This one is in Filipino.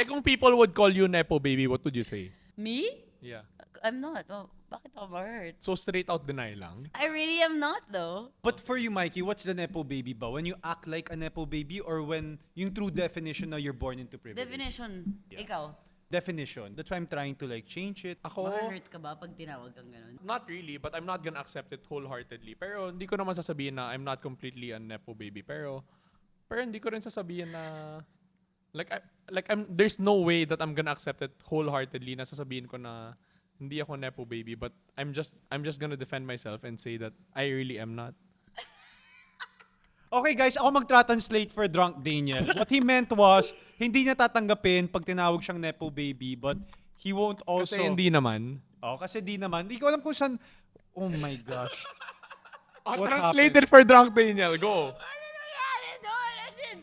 Kung people would call you Nepo baby, what would you say? Me? Yeah. I'm not. Oh, bakit ako ma-hurt? So straight out deny lang? I really am not though. But for you, Mikey, what's the Nepo baby ba? When you act like a Nepo baby or when yung true definition na you're born into privilege? Definition. Yeah. Ikaw. Definition. That's why I'm trying to like change it. Ako, Ma-hurt ka ba pag tinawag kang ganun? not really, but I'm not gonna accept it wholeheartedly. Pero hindi ko naman sasabihin na I'm not completely a Nepo baby. Pero hindi ko rin sasabihin na there's no way that I'm gonna accept it wholeheartedly na sasabihin ko na hindi ako Nepo baby, but I'm just gonna defend myself and say that I really am not. Okay guys, ako magtra-translate for Drunk Daniel. What he meant was, hindi niya tatanggapin pag tinawag siyang Nepo baby, but he won't also... Kasi hindi naman. Oh, kasi di naman. Hindi ko alam kung saan... Oh my gosh. What Translated for Drunk Daniel. Go. Ano nangyari doon? As in,